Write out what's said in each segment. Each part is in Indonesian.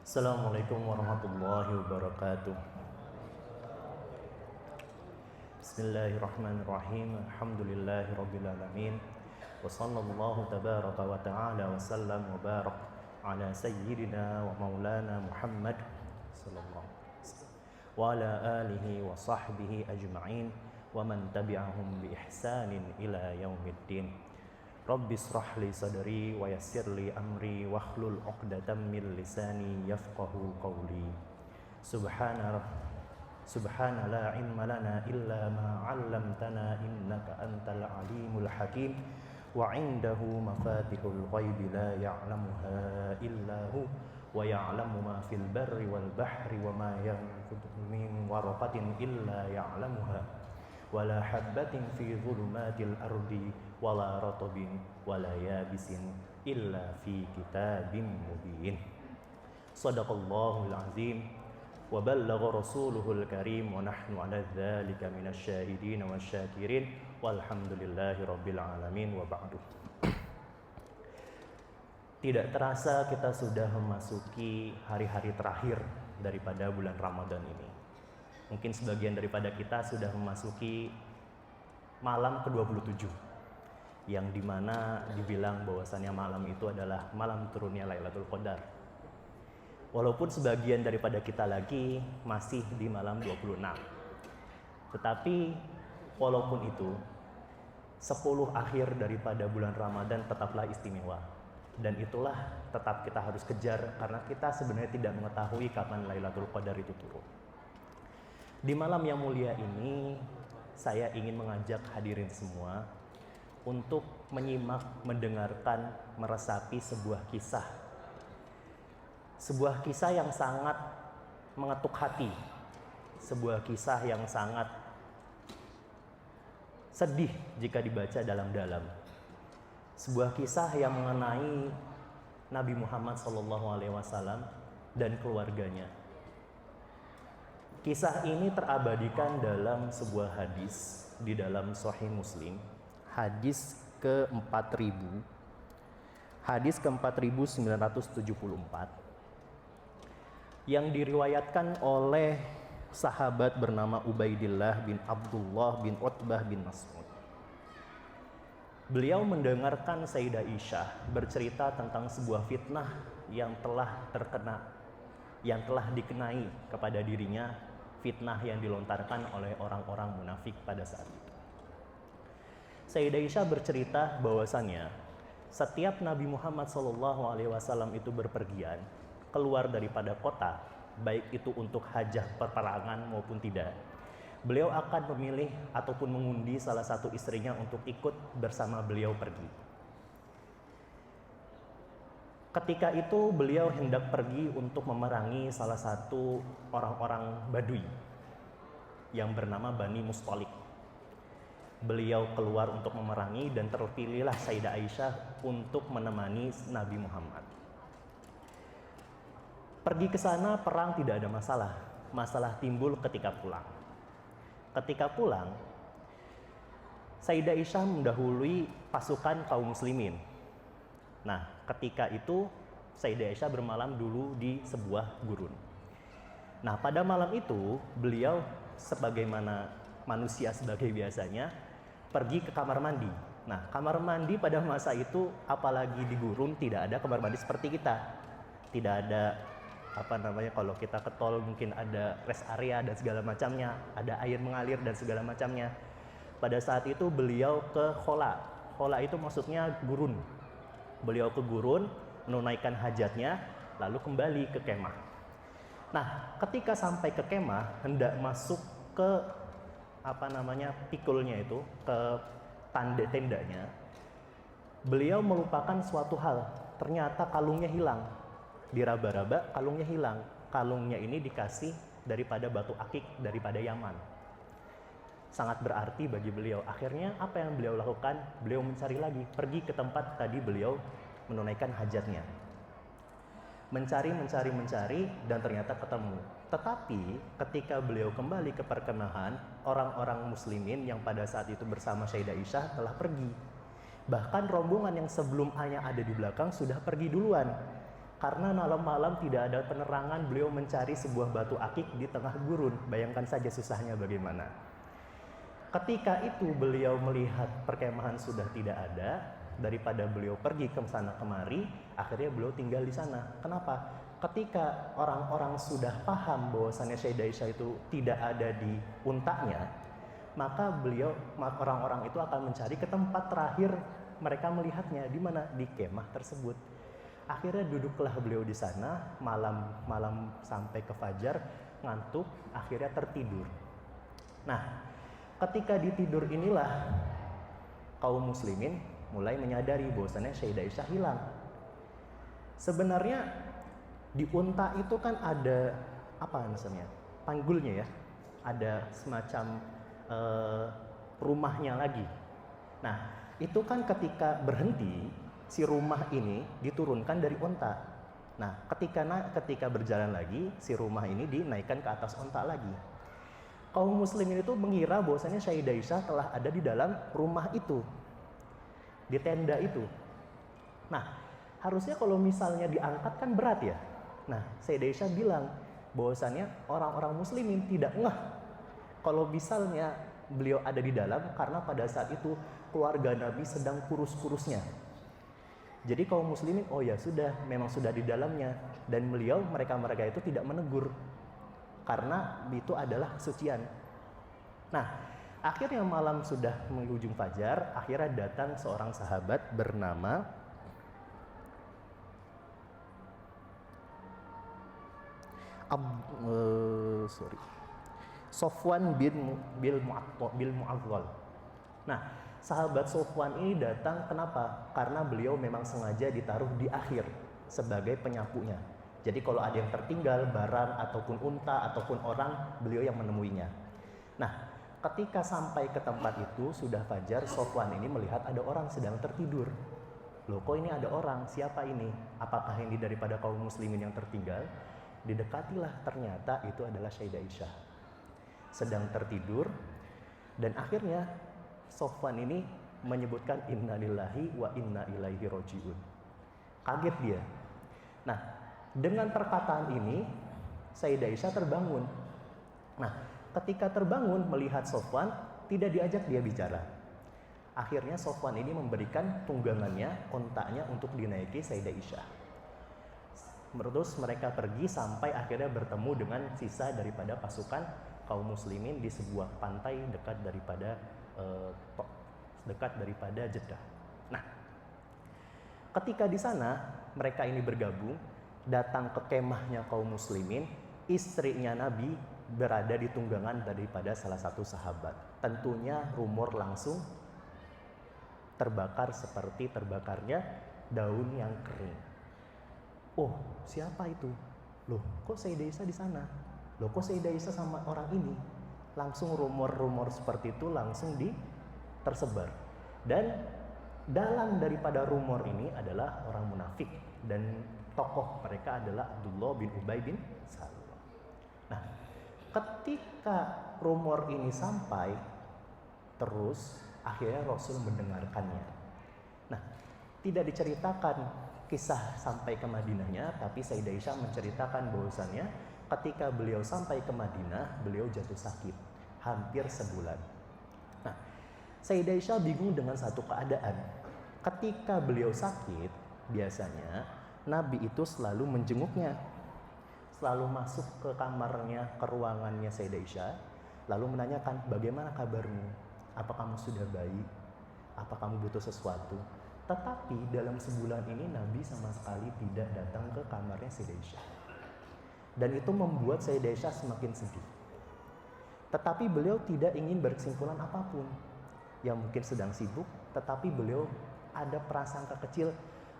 Assalamualaikum warahmatullahi wabarakatuh. Bismillahirrahmanirrahim. Alhamdulillahi rabbil alamin. Wa sallallahu tabaraka wa ta'ala wa sallam wa barak ala sayyidina wa maulana Muhammad sallallahu alaihi wasallam wa ala alihi wa sahbihi ajma'in wa man tabi'ahum bi ihsanin ila yaumiddin. Rabbi israh li sadri wa yassir li amri wahlul 'uqdatam min lisani yafqahu qawli. Subhana la ilma lana illa ma 'allamtana innaka antal alimul hakim wa 'indahu mafatihul ghaibi la ya'lamuha illa hu wa ya'lamu ma fil barri wal bahri wa ma yanfudu min waraqatin illa ya'lamuha wala habbatin fi dhulumatil ardi wala ratbin wala yabisin illa fi kitabim mubin. Shadaqallahul azim wa ballagha rasuluhul karim wa nahnu ala dzalika minasy syahidin wasyakirin walhamdulillahi rabbil alamin wa ba'du. Tidak terasa kita sudah memasuki hari-hari terakhir daripada bulan Ramadan ini. Mungkin sebagian daripada kita sudah memasuki malam ke-27 yang dimana dibilang bahwasannya malam itu adalah malam turunnya Lailatul Qadar. Walaupun sebagian daripada kita lagi masih di malam 26. Tetapi walaupun itu 10 akhir daripada bulan Ramadan tetaplah istimewa. Dan itulah tetap kita harus kejar karena kita sebenarnya tidak mengetahui kapan Lailatul Qadar itu turun. Di malam yang mulia ini, saya ingin mengajak hadirin semua untuk menyimak, mendengarkan, meresapi sebuah kisah. Sebuah kisah yang sangat mengetuk hati. Sebuah kisah yang sangat sedih jika dibaca dalam-dalam. Sebuah kisah yang mengenai Nabi Muhammad SAW dan keluarganya. Kisah ini terabadikan dalam sebuah hadis di dalam Sahih Muslim, hadis ke-4000, hadis ke-4974, yang diriwayatkan oleh sahabat bernama Ubaidillah bin Abdullah bin Utbah bin Mas'ud. Beliau mendengarkan Sayyidah Aisyah bercerita tentang sebuah fitnah yang telah dikenai kepada dirinya, fitnah yang dilontarkan oleh orang-orang munafik pada saat itu. Sayyidah Aisyah bercerita bahwasannya setiap Nabi Muhammad SAW itu berpergian keluar daripada kota, baik itu untuk hajah peperangan maupun tidak, beliau akan memilih ataupun mengundi salah satu istrinya untuk ikut bersama beliau pergi. Ketika itu beliau hendak pergi untuk memerangi salah satu orang-orang Badui yang bernama Bani Mustalik. Beliau keluar untuk memerangi dan terpilihlah Sayyidah Aisyah untuk menemani Nabi Muhammad. Pergi ke sana perang tidak ada masalah. Masalah timbul ketika pulang. Ketika pulang, Sayyidah Aisyah mendahului pasukan kaum muslimin. Nah, ketika itu Sayyidah Aisyah bermalam dulu di sebuah gurun. Nah, pada malam itu beliau sebagaimana manusia sebagai biasanya pergi ke kamar mandi. Nah, kamar mandi pada masa itu apalagi di gurun tidak ada kamar mandi seperti kita. Tidak ada kalau kita ke tol mungkin ada rest area dan segala macamnya, ada air mengalir dan segala macamnya. Pada saat itu beliau ke khola. Khola itu maksudnya gurun. Beliau ke gurun, menunaikan hajatnya, lalu kembali ke kemah. Nah, ketika sampai ke kemah, hendak masuk ke pikulnya itu, ke tendanya, beliau melupakan suatu hal. Ternyata kalungnya hilang. Diraba-raba, kalungnya hilang. Kalungnya ini dikasih daripada batu akik, daripada Yaman. Sangat berarti bagi beliau. Akhirnya apa yang beliau lakukan? Beliau mencari lagi, pergi ke tempat tadi beliau menunaikan hajatnya. Mencari dan ternyata ketemu. Tetapi ketika beliau kembali ke perkemahan, orang-orang muslimin yang pada saat itu bersama Sayyidah Aisyah telah pergi. Bahkan rombongan yang sebelumnya ada di belakang sudah pergi duluan. Karena malam-malam tidak ada penerangan, beliau mencari sebuah batu akik di tengah gurun. Bayangkan saja susahnya bagaimana. Ketika itu beliau melihat perkemahan sudah tidak ada, daripada beliau pergi ke sana kemari, akhirnya beliau tinggal di sana. Kenapa? Ketika orang-orang sudah paham bahwasannya Sayyidah Aisyah itu tidak ada di untanya, maka orang-orang itu akan mencari ke tempat terakhir mereka melihatnya, di mana? Di kemah tersebut. Akhirnya duduklah beliau di sana malam sampai ke fajar, ngantuk, akhirnya tertidur. Nah, ketika ditidur inilah kaum muslimin mulai menyadari bahwasannya Sayyidah Aisyah hilang. Sebenarnya di unta itu kan ada apa misalnya? Panggulnya ya. Ada semacam rumahnya lagi. Nah, itu kan ketika berhenti, si rumah ini diturunkan dari unta. Nah, ketika berjalan lagi, si rumah ini dinaikkan ke atas unta lagi. Kaum muslimin itu mengira bahwasanya Sayyidah Aisyah telah ada di dalam rumah itu, di tenda itu. Nah, harusnya kalau misalnya diangkat kan berat ya. Nah, Sayyidah Aisyah bilang bahwasanya orang-orang muslimin tidak ngeh kalau misalnya beliau ada di dalam, karena pada saat itu keluarga Nabi sedang kurus-kurusnya. Jadi kaum muslimin, oh ya sudah, memang sudah di dalamnya. Dan mereka itu tidak menegur, karena itu adalah kesucian. Nah, akhirnya malam sudah menghujung fajar, akhirnya datang seorang sahabat bernama Sofwan bil Mu'adhdhal. Nah, sahabat Sofwan ini datang kenapa? Karena beliau memang sengaja ditaruh di akhir sebagai penyapunya. Jadi kalau ada yang tertinggal, barang ataupun unta ataupun orang, beliau yang menemuinya. Nah, ketika sampai ke tempat itu sudah fajar, Sofwan ini melihat ada orang sedang tertidur. Loh, kok ini ada orang? Siapa ini? Apakah ini daripada kaum muslimin yang tertinggal? Didekatilah, ternyata itu adalah Sayyidah Aisyah sedang tertidur. Dan akhirnya Sofwan ini menyebutkan inna lillahi wa inna ilaihi roji'un. Kaget dia. Nah, dengan perkataan ini Sayyidah Aisyah terbangun. Nah, ketika terbangun melihat Sofwan, tidak diajak dia bicara. Akhirnya Sofwan ini memberikan tunggangannya, ontaknya untuk dinaiki Sayyidah Aisyah. Terus mereka pergi sampai akhirnya bertemu dengan sisa daripada pasukan kaum muslimin di sebuah pantai dekat daripada Jeddah. Nah, ketika di sana mereka ini bergabung, datang ke kemahnya kaum muslimin, istrinya Nabi berada di tunggangan daripada salah satu sahabat. Tentunya rumor langsung terbakar seperti terbakarnya daun yang kering. Oh, siapa itu? Loh, kok Sayyidah Aisyah di sana? Loh, kok Sayyidah Aisyah sama orang ini? Langsung rumor-rumor seperti itu langsung tersebar. Dan dalam daripada rumor ini adalah orang munafik, dan tokoh mereka adalah Abdullah bin Ubay bin Salul. Nah, ketika rumor ini sampai, terus akhirnya Rasul mendengarkannya. Nah, tidak diceritakan kisah sampai ke Madinahnya, tapi Sayyidah Aisyah menceritakan bahwasannya ketika beliau sampai ke Madinah, beliau jatuh sakit hampir sebulan. Nah, Sayyidah Aisyah bingung dengan satu keadaan. Ketika beliau sakit, biasanya Nabi itu selalu menjenguknya, selalu masuk ke kamarnya, ke ruangannya Sayyidah Aisyah, lalu menanyakan, bagaimana kabarmu? Apa kamu sudah baik? Apa kamu butuh sesuatu? Tetapi dalam sebulan ini Nabi sama sekali tidak datang ke kamarnya Sayyidah Aisyah. Dan itu membuat Sayyidah Aisyah semakin sedih. Tetapi beliau tidak ingin berkesimpulan apapun. Yang mungkin sedang sibuk, tetapi beliau ada prasangka kecil,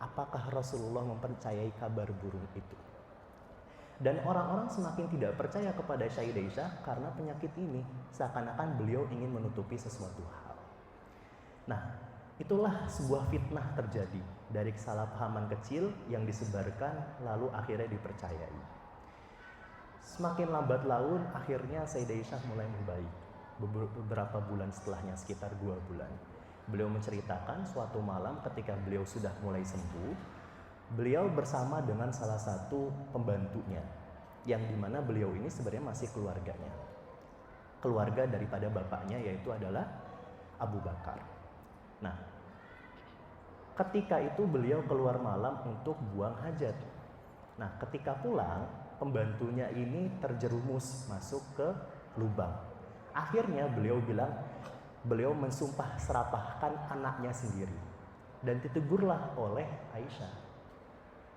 apakah Rasulullah mempercayai kabar burung itu? Dan orang-orang semakin tidak percaya kepada Sayyidah Aisyah karena penyakit ini. Seakan-akan beliau ingin menutupi sesuatu hal. Nah, itulah sebuah fitnah terjadi dari kesalahpahaman kecil yang disebarkan lalu akhirnya dipercayai. Semakin lambat laun akhirnya Sayyidah Aisyah mulai membaik. Beberapa bulan setelahnya, sekitar 2 bulan, beliau menceritakan suatu malam ketika beliau sudah mulai sembuh, beliau bersama dengan salah satu pembantunya, yang dimana beliau ini sebenarnya masih keluarganya, keluarga daripada bapaknya, yaitu adalah Abu Bakar. Nah, ketika itu beliau keluar malam untuk buang hajat. Nah, ketika pulang, pembantunya ini terjerumus masuk ke lubang. Akhirnya beliau mensumpah serapahkan anaknya sendiri. Dan ditegurlah oleh Aisyah.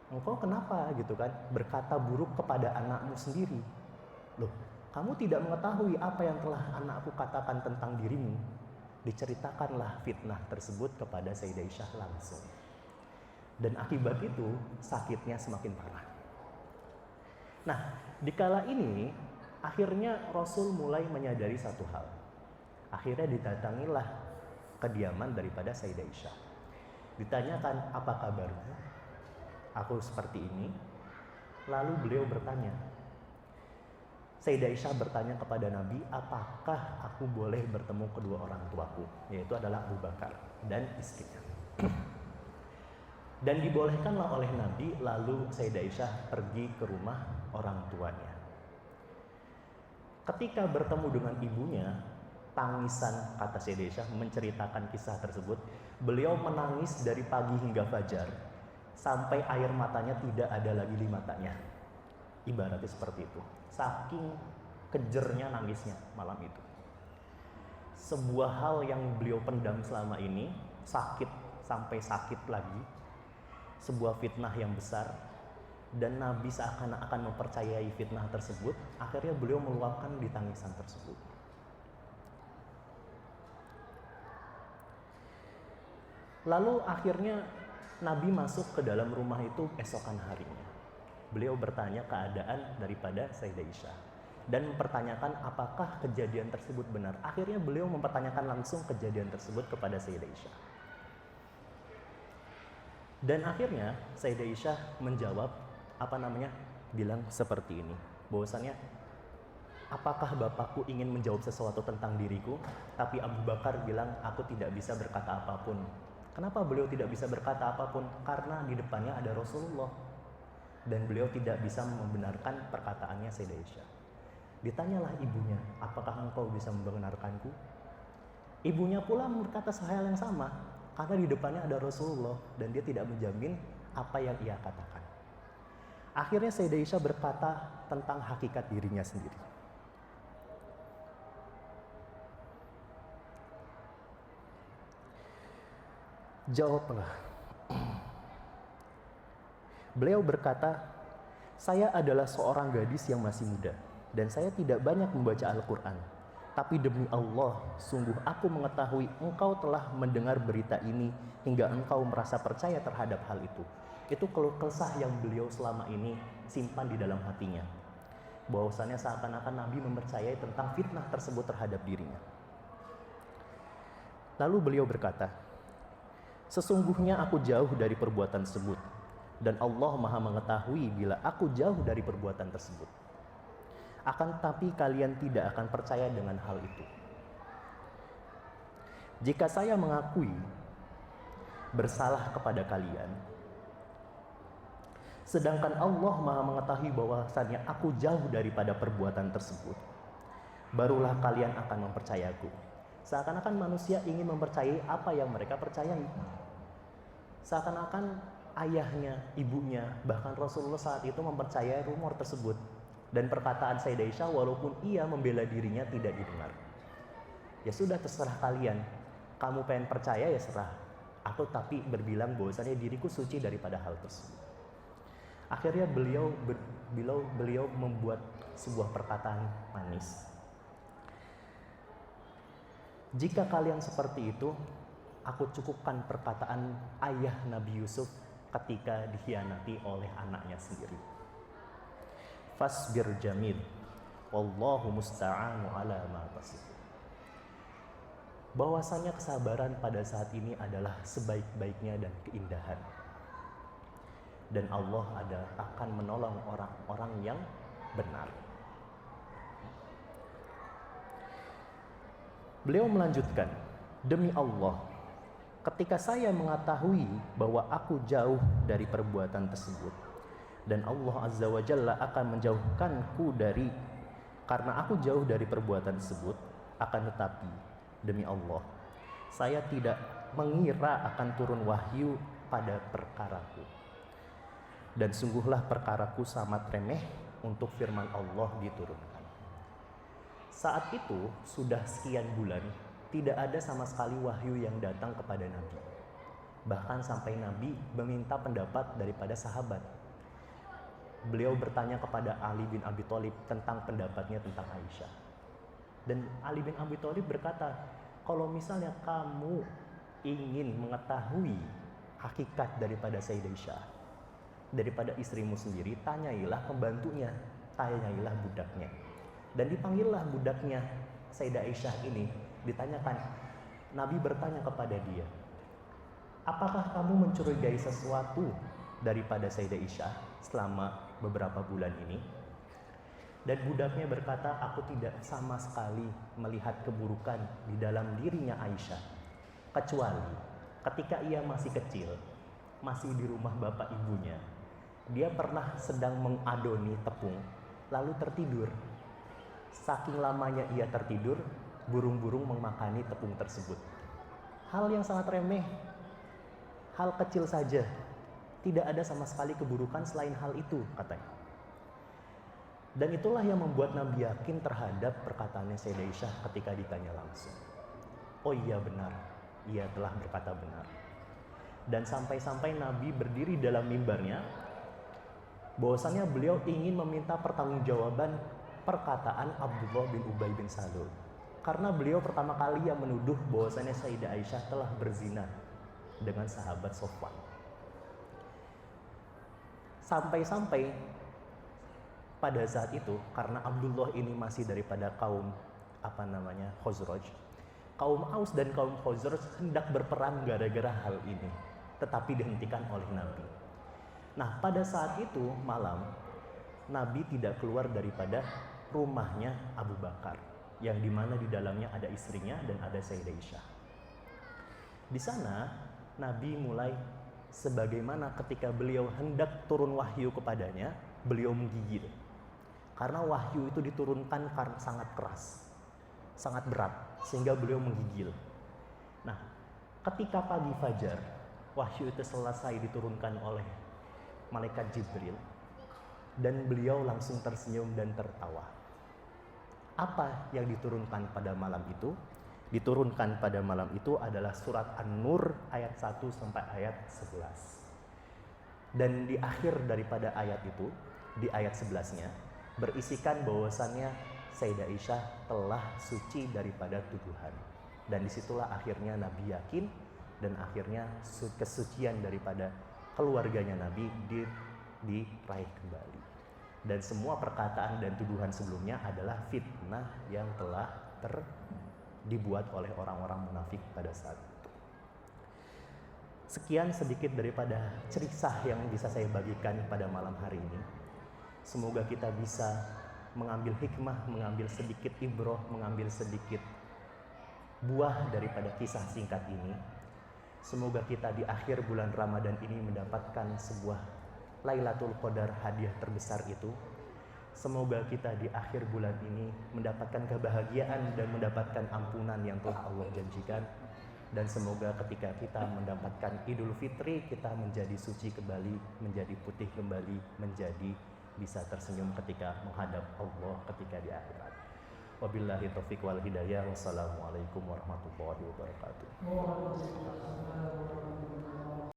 Engkau kenapa gitu kan berkata buruk kepada anakmu sendiri? Loh, kamu tidak mengetahui apa yang telah anakku katakan tentang dirimu. Diceritakanlah fitnah tersebut kepada Sayyidah Aisyah langsung. Dan akibat itu sakitnya semakin parah. Nah, dikala ini akhirnya Rasul mulai menyadari satu hal. Akhirnya didatangilah kediaman daripada Sayyidah Aisyah. Ditanyakan, apa kabarmu? Aku seperti ini. Lalu beliau bertanya, Sayyidah Aisyah bertanya kepada Nabi, apakah aku boleh bertemu kedua orang tuaku, yaitu adalah Abu Bakar dan istrinya. Dan dibolehkanlah oleh Nabi, lalu Sayyidah Aisyah pergi ke rumah orang tuanya. Ketika bertemu dengan ibunya, tangisan, kata Sayyidah Aisyah menceritakan kisah tersebut, beliau menangis dari pagi hingga fajar, sampai air matanya tidak ada lagi di matanya. Ibaratnya seperti itu. Saking kejernya nangisnya malam itu. Sebuah hal yang beliau pendam selama ini, sakit sampai sakit lagi. Sebuah fitnah yang besar. Dan Nabi seakan-akan mempercayai fitnah tersebut. Akhirnya beliau meluapkan di tangisan tersebut. Lalu akhirnya Nabi masuk ke dalam rumah itu esokan harinya. Beliau bertanya keadaan daripada Sayyidah Aisyah dan mempertanyakan apakah kejadian tersebut benar. Akhirnya beliau mempertanyakan langsung kejadian tersebut kepada Sayyidah Aisyah. Dan akhirnya Sayyidah Aisyah menjawab bilang seperti ini, bahwasannya apakah bapakku ingin menjawab sesuatu tentang diriku, tapi Abu Bakar bilang aku tidak bisa berkata apapun. Kenapa beliau tidak bisa berkata apapun? Karena di depannya ada Rasulullah. Dan beliau tidak bisa membenarkan perkataannya Sayyidah Aisyah. Ditanyalah ibunya, apakah engkau bisa membenarkanku? Ibunya pula berkata hal yang sama, karena di depannya ada Rasulullah dan dia tidak menjamin apa yang ia katakan. Akhirnya Sayyidah Aisyah berkata tentang hakikat dirinya sendiri. Jawablah. Beliau berkata, saya adalah seorang gadis yang masih muda dan saya tidak banyak membaca Al-Quran. Tapi demi Allah, sungguh aku mengetahui engkau telah mendengar berita ini hingga engkau merasa percaya terhadap hal itu. Itu keluh kesah yang beliau selama ini simpan di dalam hatinya. Bahwasannya seakan-akan Nabi mempercayai tentang fitnah tersebut terhadap dirinya. Lalu beliau berkata, sesungguhnya aku jauh dari perbuatan tersebut. Dan Allah Maha mengetahui bila aku jauh dari perbuatan tersebut. Akan tetapi kalian tidak akan percaya dengan hal itu. Jika saya mengakui bersalah kepada kalian, sedangkan Allah Maha mengetahui bahwasannya aku jauh daripada perbuatan tersebut, barulah kalian akan mempercayaku. Seakan-akan manusia ingin mempercayai apa yang mereka percayai. Seakan-akan ayahnya, ibunya, bahkan Rasulullah saat itu mempercayai rumor tersebut. Dan perkataan Sayyidah Aisyah walaupun ia membela dirinya tidak didengar. Ya sudah, terserah kalian. Kamu pengen percaya ya serah. Aku tapi berbilang bahwasannya diriku suci daripada hal tersebut. Akhirnya beliau membuat sebuah perkataan manis. Jika kalian seperti itu, aku cukupkan perkataan ayah Nabi Yusuf ketika dikhianati oleh anaknya sendiri. Fasbir jamil, wallahu musta'anu ala ma tasifun. Bahwasannya kesabaran pada saat ini adalah sebaik-baiknya dan keindahan. Dan Allah akan menolong orang-orang yang benar. Beliau melanjutkan, demi Allah, ketika saya mengetahui bahwa aku jauh dari perbuatan tersebut dan Allah Azza wa Jalla akan menjauhkanku karena aku jauh dari perbuatan tersebut, akan tetapi demi Allah saya tidak mengira akan turun wahyu pada perkaraku, dan sungguhlah perkaraku sangat remeh untuk firman Allah diturunkan. Saat itu sudah sekian bulan tidak ada sama sekali wahyu yang datang kepada Nabi. Bahkan sampai Nabi meminta pendapat daripada sahabat. Beliau bertanya kepada Ali bin Abi Thalib tentang pendapatnya tentang Aisyah. Dan Ali bin Abi Thalib berkata, kalau misalnya kamu ingin mengetahui hakikat daripada Sayyidah Aisyah, daripada istrimu sendiri, tanyailah pembantunya, tanyailah budaknya. Dan dipanggillah budaknya Sayyidah Aisyah ini, ditanyakan. Nabi bertanya kepada dia, apakah kamu mencurigai sesuatu daripada Sayyidah Aisyah selama beberapa bulan ini? Dan budaknya berkata, aku tidak sama sekali melihat keburukan di dalam dirinya Aisyah, kecuali ketika ia masih kecil, masih di rumah bapak ibunya, dia pernah sedang mengadoni tepung lalu tertidur. Saking lamanya ia tertidur, burung-burung memakani tepung tersebut. Hal yang sangat remeh, hal kecil saja, tidak ada sama sekali keburukan selain hal itu, katanya. Dan itulah yang membuat Nabi yakin terhadap perkataannya Sayyidah Aisyah ketika ditanya langsung. Oh iya benar, ia telah berkata benar. Dan sampai-sampai Nabi berdiri dalam mimbarnya, bahwasannya beliau ingin meminta pertanggungjawaban perkataan Abdullah bin Ubay bin Salul. Karena beliau pertama kali yang menuduh bahwasannya Sayyidah Aisyah telah berzina dengan sahabat Sofwan. Sampai-sampai pada saat itu, karena Abdullah ini masih daripada kaum Khazraj, kaum Aus dan kaum Khazraj hendak berperang gara-gara hal ini, tetapi dihentikan oleh Nabi. Nah, pada saat itu malam, Nabi tidak keluar daripada rumahnya Abu Bakar, yang dimana di dalamnya ada istrinya dan ada Sayyidah Aisyah. Di sana Nabi mulai sebagaimana ketika beliau hendak turun wahyu kepadanya, beliau menggigil. Karena wahyu itu diturunkan karena sangat keras, sangat berat, sehingga beliau menggigil. Nah, ketika pagi fajar, wahyu itu selesai diturunkan oleh malaikat Jibril, dan beliau langsung tersenyum dan tertawa. Apa yang diturunkan pada malam itu? Diturunkan pada malam itu adalah surat An-Nur ayat 1 sampai ayat 11. Dan di akhir daripada ayat itu, di ayat 11-nya, berisikan bahwasannya Sayyidah Aisyah telah suci daripada tuduhan. Dan disitulah akhirnya Nabi yakin, dan akhirnya kesucian daripada keluarganya Nabi diraih kembali. Dan semua perkataan dan tuduhan sebelumnya adalah fitnah yang telah dibuat oleh orang-orang munafik pada saat itu. Sekian sedikit daripada cerita yang bisa saya bagikan pada malam hari ini. Semoga kita bisa mengambil hikmah, mengambil sedikit ibroh, mengambil sedikit buah daripada kisah singkat ini. Semoga kita di akhir bulan Ramadan ini mendapatkan sebuah Lailatul Qadar, hadiah terbesar itu. Semoga kita di akhir bulan ini mendapatkan kebahagiaan dan mendapatkan ampunan yang telah Allah janjikan. Dan semoga ketika kita mendapatkan Idul Fitri, kita menjadi suci kembali, menjadi putih kembali, menjadi bisa tersenyum ketika menghadap Allah ketika di akhirat. Wabillahi taufiq wal hidayah. Wassalamualaikum warahmatullahi wabarakatuh.